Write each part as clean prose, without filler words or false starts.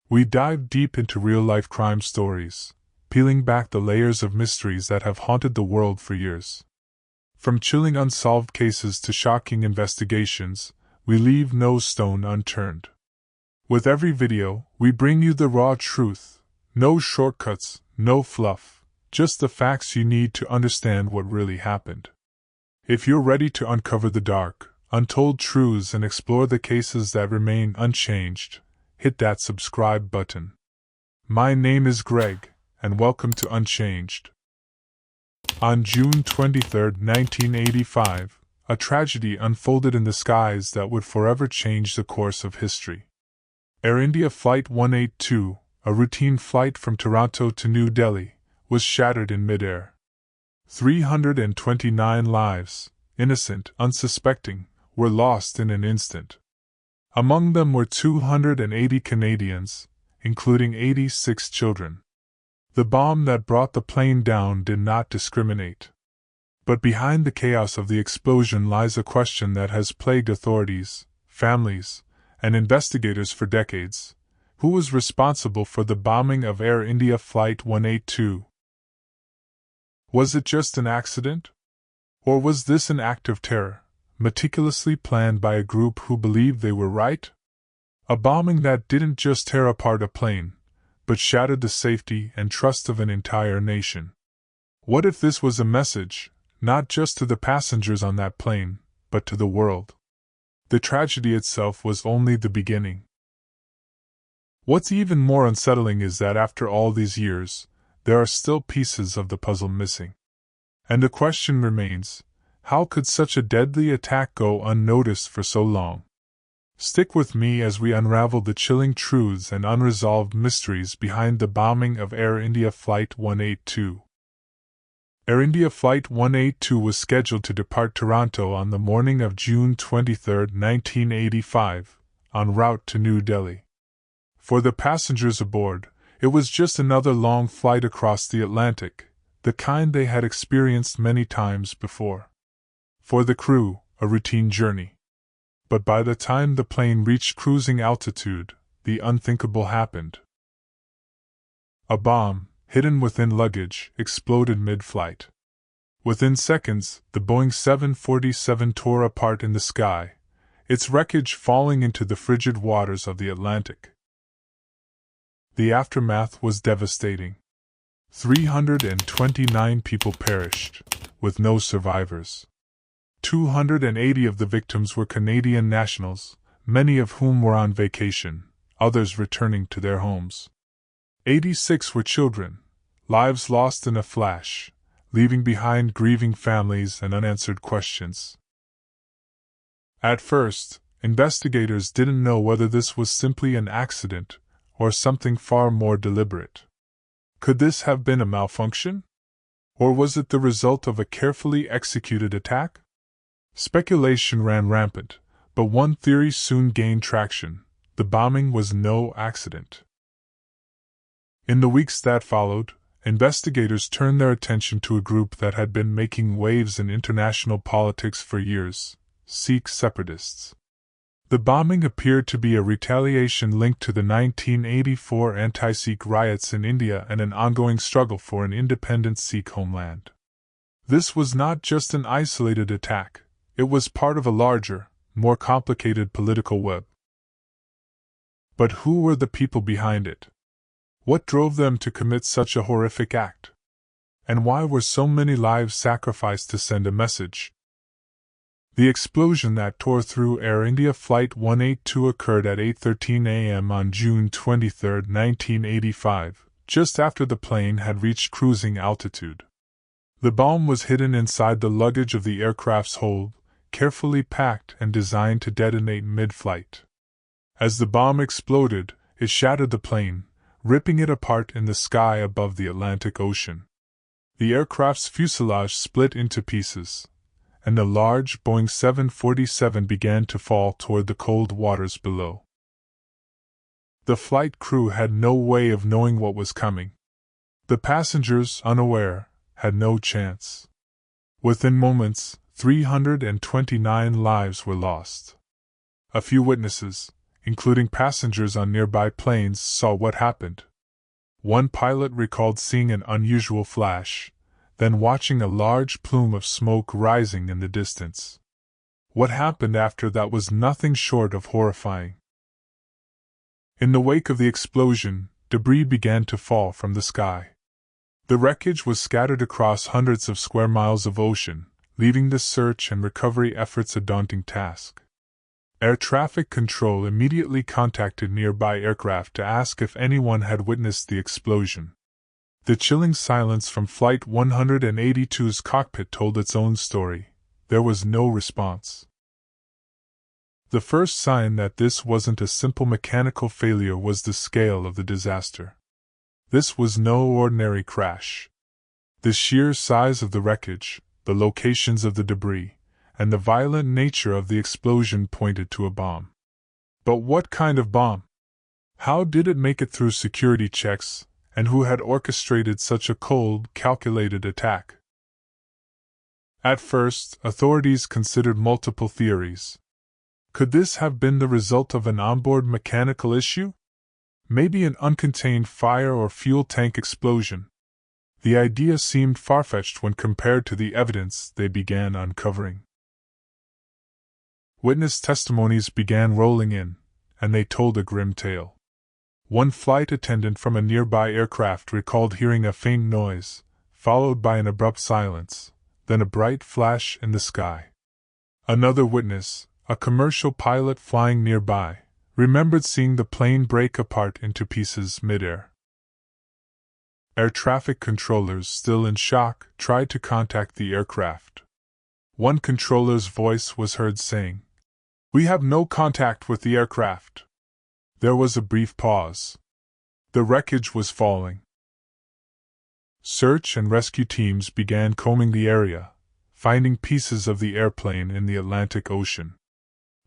We dive deep into real-life crime stories, peeling back the layers of mysteries that have haunted the world for years. From chilling unsolved cases to shocking investigations, we leave no stone unturned. With every video, we bring you the raw truth. No shortcuts, no fluff, just the facts you need to understand what really happened. If you're ready to uncover the dark, untold truths and explore the cases that remain unchanged, hit that subscribe button. My name is Greg, and welcome to Unchanged. On June 23, 1985, a tragedy unfolded in the skies that would forever change the course of history. Air India Flight 182, a routine flight from Toronto to New Delhi, was shattered in midair. 329 lives, innocent, unsuspecting, were lost in an instant. Among them were 280 Canadians, including 86 children. The bomb that brought the plane down did not discriminate. But behind the chaos of the explosion lies a question that has plagued authorities, families, and investigators for decades. Who was responsible for the bombing of Air India Flight 182? Was it just an accident? Or was this an act of terror, meticulously planned by a group who believed they were right? A bombing that didn't just tear apart a plane, but shattered the safety and trust of an entire nation. What if this was a message, not just to the passengers on that plane, but to the world? The tragedy itself was only the beginning. What's even more unsettling is that after all these years, there are still pieces of the puzzle missing. And the question remains, how could such a deadly attack go unnoticed for so long? Stick with me as we unravel the chilling truths and unresolved mysteries behind the bombing of Air India Flight 182. Air India Flight 182 was scheduled to depart Toronto on the morning of June 23, 1985, en route to New Delhi. For the passengers aboard, it was just another long flight across the Atlantic, the kind they had experienced many times before. For the crew, a routine journey. But by the time the plane reached cruising altitude, the unthinkable happened. A bomb, hidden within luggage, exploded mid-flight. Within seconds, the Boeing 747 tore apart in the sky, its wreckage falling into the frigid waters of the Atlantic. The aftermath was devastating. 329 people perished, with no survivors. 280 of the victims were Canadian nationals, many of whom were on vacation, others returning to their homes. 86 were children, lives lost in a flash, leaving behind grieving families and unanswered questions. At first, investigators didn't know whether this was simply an accident or something far more deliberate. Could this have been a malfunction? Or was it the result of a carefully executed attack? Speculation ran rampant, but one theory soon gained traction: the bombing was no accident. In the weeks that followed, investigators turned their attention to a group that had been making waves in international politics for years: Sikh separatists. The bombing appeared to be a retaliation linked to the 1984 anti-Sikh riots in India and an ongoing struggle for an independent Sikh homeland. This was not just an isolated attack. It was part of a larger, more complicated political web. But who were the people behind it? What drove them to commit such a horrific act? And why were so many lives sacrificed to send a message? The explosion that tore through Air India Flight 182 occurred at 8:13 a.m. on June 23, 1985, just after the plane had reached cruising altitude. The bomb was hidden inside the luggage of the aircraft's hold, carefully packed and designed to detonate mid-flight. As the bomb exploded, it shattered the plane, ripping it apart in the sky above the Atlantic Ocean. The aircraft's fuselage split into pieces, and the large Boeing 747 began to fall toward the cold waters below. The flight crew had no way of knowing what was coming. The passengers, unaware, had no chance. Within moments, 329 lives were lost. A few witnesses, including passengers on nearby planes, saw what happened. One pilot recalled seeing an unusual flash, then watching a large plume of smoke rising in the distance. What happened after that was nothing short of horrifying. In the wake of the explosion, debris began to fall from the sky. The wreckage was scattered across hundreds of square miles of ocean, leaving the search and recovery efforts a daunting task. Air traffic control immediately contacted nearby aircraft to ask if anyone had witnessed the explosion. The chilling silence from Flight 182's cockpit told its own story. There was no response. The first sign that this wasn't a simple mechanical failure was the scale of the disaster. This was no ordinary crash. The sheer size of the wreckage, the locations of the debris, and the violent nature of the explosion pointed to a bomb. But what kind of bomb? How did it make it through security checks, and who had orchestrated such a cold, calculated attack? At first, authorities considered multiple theories. Could this have been the result of an onboard mechanical issue? Maybe an uncontained fire or fuel tank explosion. The idea seemed far-fetched when compared to the evidence they began uncovering. Witness testimonies began rolling in, and they told a grim tale. One flight attendant from a nearby aircraft recalled hearing a faint noise, followed by an abrupt silence, then a bright flash in the sky. Another witness, a commercial pilot flying nearby, remembered seeing the plane break apart into pieces mid-air. Air traffic controllers, still in shock, tried to contact the aircraft. One controller's voice was heard saying, "We have no contact with the aircraft." There was a brief pause. The wreckage was falling. Search and rescue teams began combing the area, finding pieces of the airplane in the Atlantic Ocean.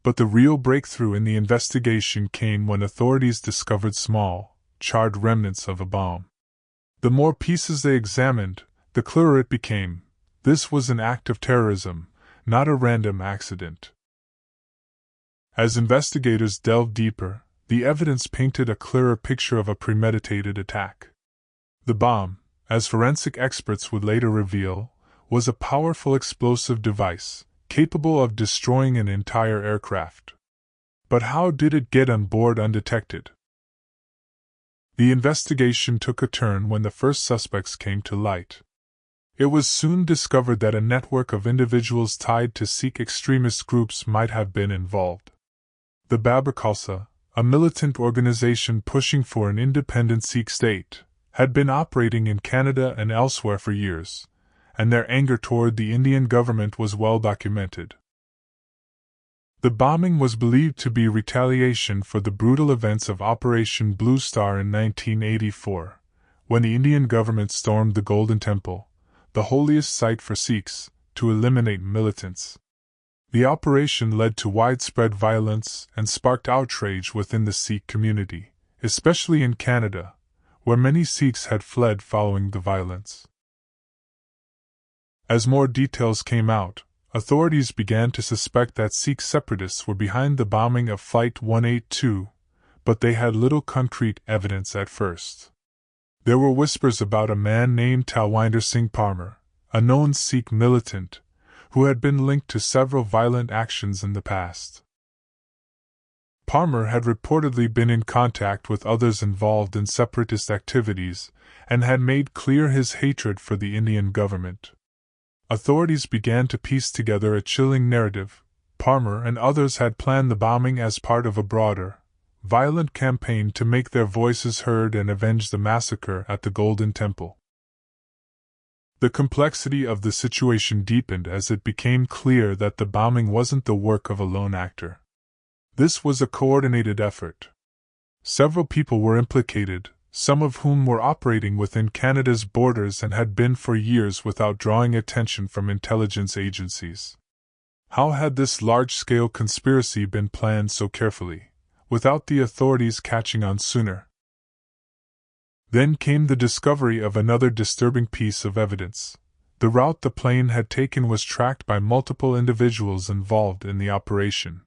But the real breakthrough in the investigation came when authorities discovered small, charred remnants of a bomb. The more pieces they examined, the clearer it became. This was an act of terrorism, not a random accident. As investigators delved deeper, the evidence painted a clearer picture of a premeditated attack. The bomb, as forensic experts would later reveal, was a powerful explosive device, capable of destroying an entire aircraft. But how did it get on board undetected? The investigation took a turn when the first suspects came to light. It was soon discovered that a network of individuals tied to Sikh extremist groups might have been involved. The Babbar Khalsa, a militant organization pushing for an independent Sikh state, had been operating in Canada and elsewhere for years, and their anger toward the Indian government was well documented. The bombing was believed to be retaliation for the brutal events of Operation Blue Star in 1984, when the Indian government stormed the Golden Temple, the holiest site for Sikhs, to eliminate militants. The operation led to widespread violence and sparked outrage within the Sikh community, especially in Canada, where many Sikhs had fled following the violence. As more details came out, authorities began to suspect that Sikh separatists were behind the bombing of Flight 182, but they had little concrete evidence at first. There were whispers about a man named Talwinder Singh Parmar, a known Sikh militant, who had been linked to several violent actions in the past. Parmar had reportedly been in contact with others involved in separatist activities and had made clear his hatred for the Indian government. Authorities began to piece together a chilling narrative. Parmar and others had planned the bombing as part of a broader, violent campaign to make their voices heard and avenge the massacre at the Golden Temple. The complexity of the situation deepened as it became clear that the bombing wasn't the work of a lone actor. This was a coordinated effort. Several people were implicated, some of whom were operating within Canada's borders and had been for years without drawing attention from intelligence agencies. How had this large-scale conspiracy been planned so carefully, without the authorities catching on sooner? Then came the discovery of another disturbing piece of evidence. The route the plane had taken was tracked by multiple individuals involved in the operation.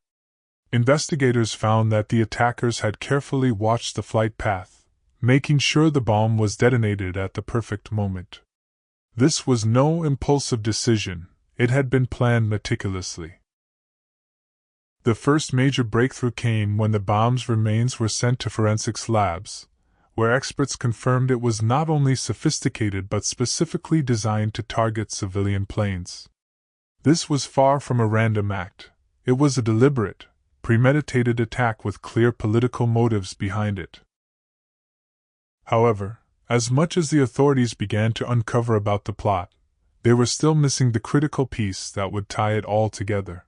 Investigators found that the attackers had carefully watched the flight path, making sure the bomb was detonated at the perfect moment. This was no impulsive decision, it had been planned meticulously. The first major breakthrough came when the bomb's remains were sent to forensics labs, where experts confirmed it was not only sophisticated but specifically designed to target civilian planes. This was far from a random act, it was a deliberate, premeditated attack with clear political motives behind it. However, as much as the authorities began to uncover about the plot, they were still missing the critical piece that would tie it all together.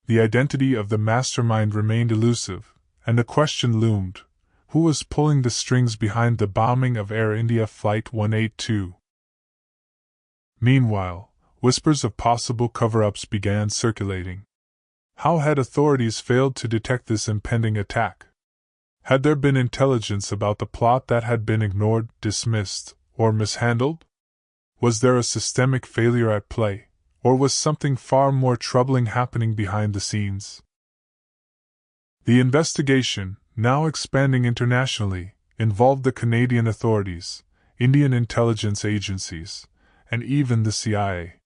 The identity of the mastermind remained elusive, and the question loomed: who was pulling the strings behind the bombing of Air India Flight 182? Meanwhile, whispers of possible cover-ups began circulating. How had authorities failed to detect this impending attack? Had there been intelligence about the plot that had been ignored, dismissed, or mishandled? Was there a systemic failure at play, or was something far more troubling happening behind the scenes? The investigation, now expanding internationally, involved the Canadian authorities, Indian intelligence agencies, and even the CIA.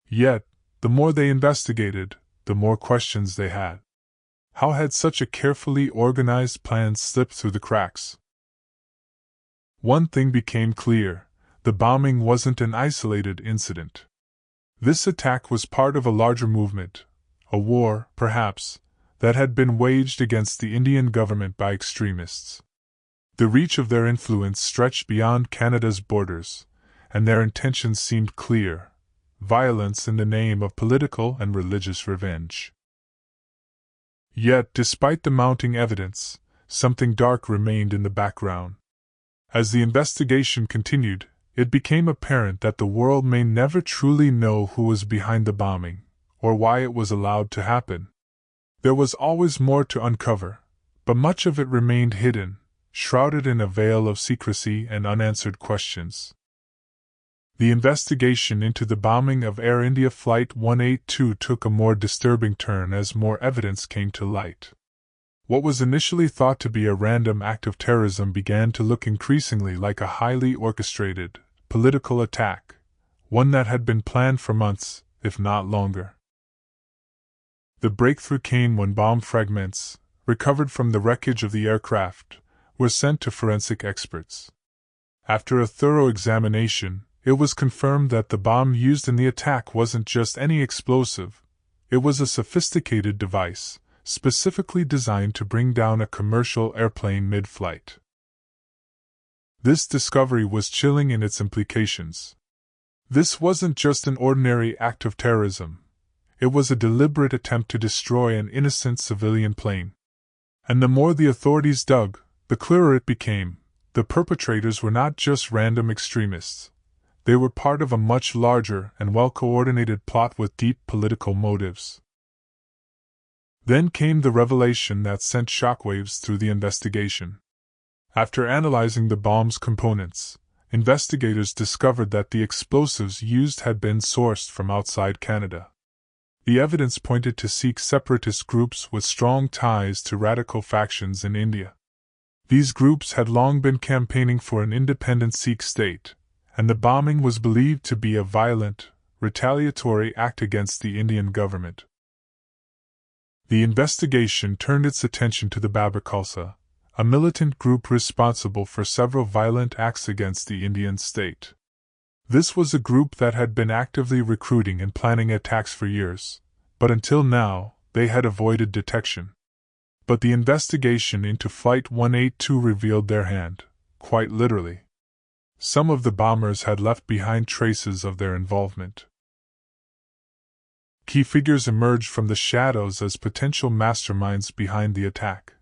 Yet, the more they investigated, the more questions they had. How had such a carefully organized plan slipped through the cracks? One thing became clear: the bombing wasn't an isolated incident. This attack was part of a larger movement, a war, perhaps, that had been waged against the Indian government by extremists. The reach of their influence stretched beyond Canada's borders, and their intentions seemed clear: violence in the name of political and religious revenge. Yet, despite the mounting evidence, something dark remained in the background. As the investigation continued, it became apparent that the world may never truly know who was behind the bombing, or why it was allowed to happen. There was always more to uncover, but much of it remained hidden, shrouded in a veil of secrecy and unanswered questions. The investigation into the bombing of Air India Flight 182 took a more disturbing turn as more evidence came to light. What was initially thought to be a random act of terrorism began to look increasingly like a highly orchestrated, political attack, one that had been planned for months, if not longer. The breakthrough came when bomb fragments, recovered from the wreckage of the aircraft, were sent to forensic experts. After a thorough examination, it was confirmed that the bomb used in the attack wasn't just any explosive, it was a sophisticated device, specifically designed to bring down a commercial airplane mid-flight. This discovery was chilling in its implications. This wasn't just an ordinary act of terrorism, it was a deliberate attempt to destroy an innocent civilian plane. And the more the authorities dug, the clearer it became: the perpetrators were not just random extremists. They were part of a much larger and well-coordinated plot with deep political motives. Then came the revelation that sent shockwaves through the investigation. After analyzing the bomb's components, investigators discovered that the explosives used had been sourced from outside Canada. The evidence pointed to Sikh separatist groups with strong ties to radical factions in India. These groups had long been campaigning for an independent Sikh state, and the bombing was believed to be a violent, retaliatory act against the Indian government. The investigation turned its attention to the Babbar Khalsa, a militant group responsible for several violent acts against the Indian state. This was a group that had been actively recruiting and planning attacks for years, but until now, they had avoided detection. But the investigation into Flight 182 revealed their hand, quite literally. Some of the bombers had left behind traces of their involvement. Key figures emerged from the shadows as potential masterminds behind the attack.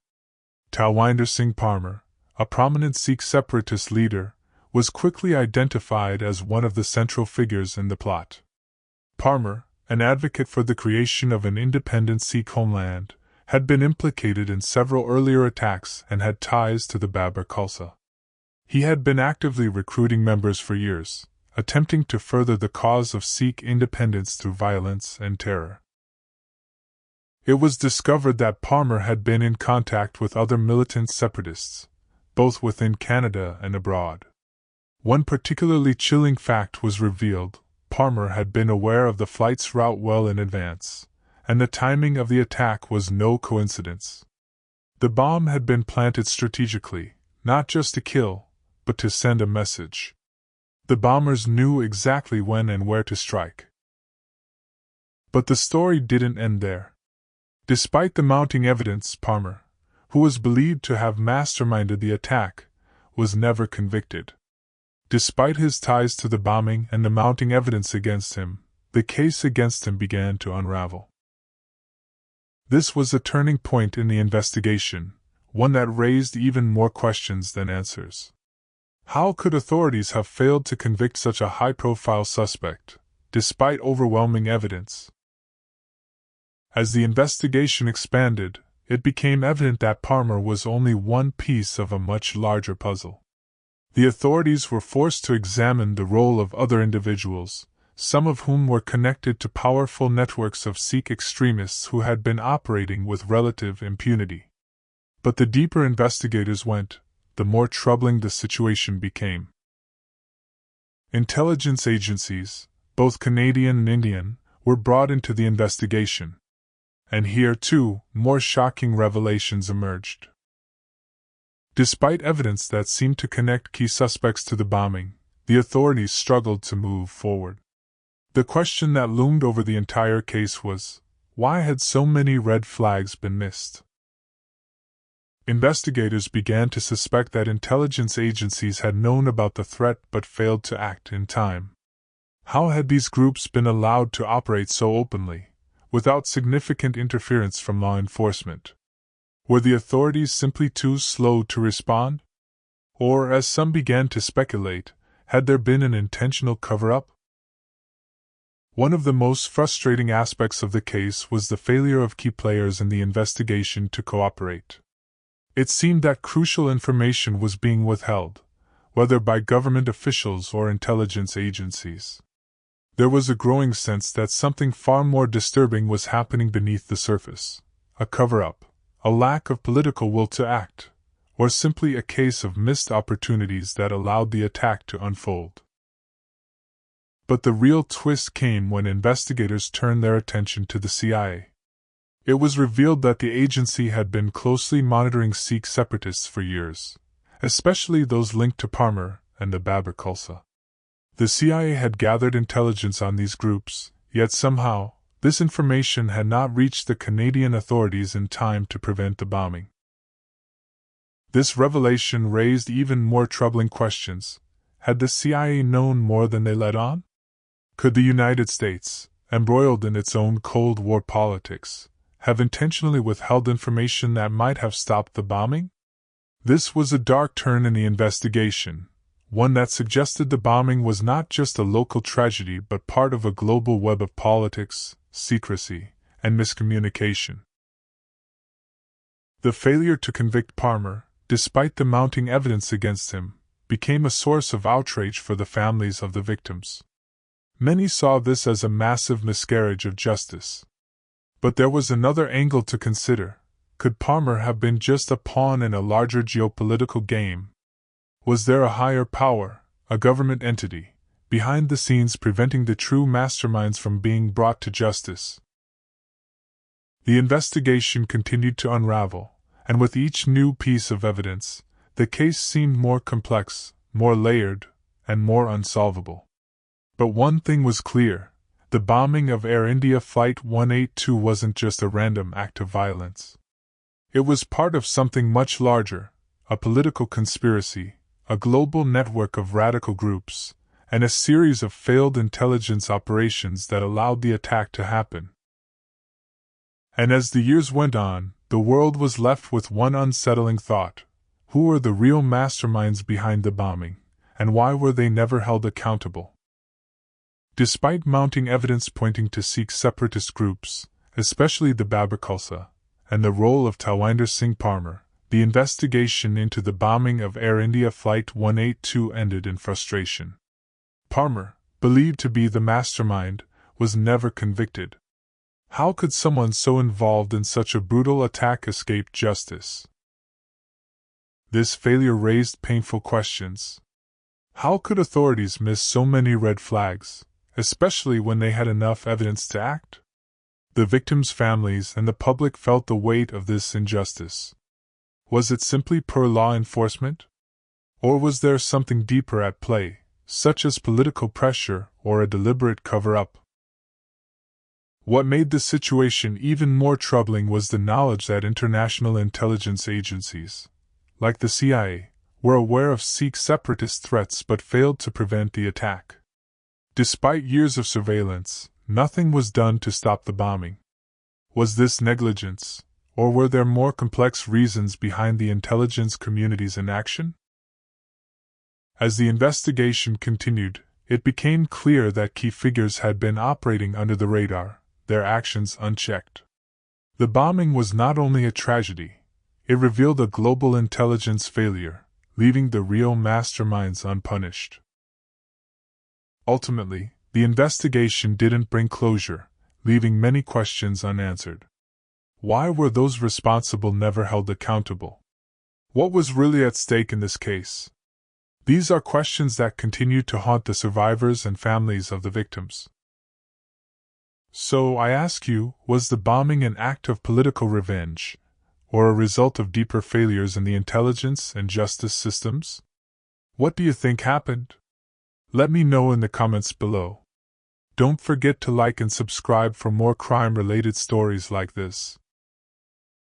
Talwinder Singh Parmar, a prominent Sikh separatist leader, was quickly identified as one of the central figures in the plot. Parmar, an advocate for the creation of an independent Sikh homeland, had been implicated in several earlier attacks and had ties to the Babbar Khalsa. He had been actively recruiting members for years, attempting to further the cause of Sikh independence through violence and terror. It was discovered that Palmer had been in contact with other militant separatists, both within Canada and abroad. One particularly chilling fact was revealed: Palmer had been aware of the flight's route well in advance, and the timing of the attack was no coincidence. The bomb had been planted strategically, not just to kill, but to send a message. The bombers knew exactly when and where to strike. But the story didn't end there. Despite the mounting evidence, Palmer, who was believed to have masterminded the attack, was never convicted. Despite his ties to the bombing and the mounting evidence against him, the case against him began to unravel. This was a turning point in the investigation, one that raised even more questions than answers. How could authorities have failed to convict such a high-profile suspect, despite overwhelming evidence? As the investigation expanded, it became evident that Palmer was only one piece of a much larger puzzle. The authorities were forced to examine the role of other individuals, some of whom were connected to powerful networks of Sikh extremists who had been operating with relative impunity. But the deeper investigators went, the more troubling the situation became. Intelligence agencies, both Canadian and Indian, were brought into the investigation. And here, too, more shocking revelations emerged. Despite evidence that seemed to connect key suspects to the bombing, the authorities struggled to move forward. The question that loomed over the entire case was, why had so many red flags been missed? Investigators began to suspect that intelligence agencies had known about the threat but failed to act in time. How had these groups been allowed to operate so openly, without significant interference from law enforcement? Were the authorities simply too slow to respond? Or, as some began to speculate, had there been an intentional cover-up? One of the most frustrating aspects of the case was the failure of key players in the investigation to cooperate. It seemed that crucial information was being withheld, whether by government officials or intelligence agencies. There was a growing sense that something far more disturbing was happening beneath the surface: a cover-up, a lack of political will to act, or simply a case of missed opportunities that allowed the attack to unfold. But the real twist came when investigators turned their attention to the CIA. It was revealed that the agency had been closely monitoring Sikh separatists for years, especially those linked to Palmer and the Babur Khalsa. The CIA had gathered intelligence on these groups, yet somehow, this information had not reached the Canadian authorities in time to prevent the bombing. This revelation raised even more troubling questions. Had the CIA known more than they let on? Could the United States, embroiled in its own Cold War politics, have intentionally withheld information that might have stopped the bombing? This was a dark turn in the investigation, one that suggested the bombing was not just a local tragedy but part of a global web of politics, secrecy, and miscommunication. The failure to convict Palmer, despite the mounting evidence against him, became a source of outrage for the families of the victims. Many saw this as a massive miscarriage of justice. But there was another angle to consider. Could Palmer have been just a pawn in a larger geopolitical game? Was there a higher power, a government entity, behind the scenes preventing the true masterminds from being brought to justice? The investigation continued to unravel, and with each new piece of evidence, the case seemed more complex, more layered, and more unsolvable. But one thing was clear: the bombing of Air India Flight 182 wasn't just a random act of violence. It was part of something much larger, a political conspiracy, a global network of radical groups, and a series of failed intelligence operations that allowed the attack to happen. And as the years went on, the world was left with one unsettling thought: who were the real masterminds behind the bombing, and why were they never held accountable? Despite mounting evidence pointing to Sikh separatist groups, especially the Babur Khalsa, and the role of Talwinder Singh Palmer, the investigation into the bombing of Air India Flight 182 ended in frustration. Palmer, believed to be the mastermind, was never convicted. How could someone so involved in such a brutal attack escape justice? This failure raised painful questions. How could authorities miss so many red flags, especially when they had enough evidence to act? The victims' families and the public felt the weight of this injustice. Was it simply poor law enforcement? Or was there something deeper at play, such as political pressure or a deliberate cover-up? What made the situation even more troubling was the knowledge that international intelligence agencies, like the CIA, were aware of Sikh separatist threats but failed to prevent the attack. Despite years of surveillance, nothing was done to stop the bombing. Was this negligence, or were there more complex reasons behind the intelligence community's inaction? As the investigation continued, it became clear that key figures had been operating under the radar, their actions unchecked. The bombing was not only a tragedy, it revealed a global intelligence failure, leaving the real masterminds unpunished. Ultimately, the investigation didn't bring closure, leaving many questions unanswered. Why were those responsible never held accountable? What was really at stake in this case? These are questions that continue to haunt the survivors and families of the victims. So I ask you, was the bombing an act of political revenge, or a result of deeper failures in the intelligence and justice systems? What do you think happened? Let me know in the comments below. Don't forget to like and subscribe for more crime-related stories like this.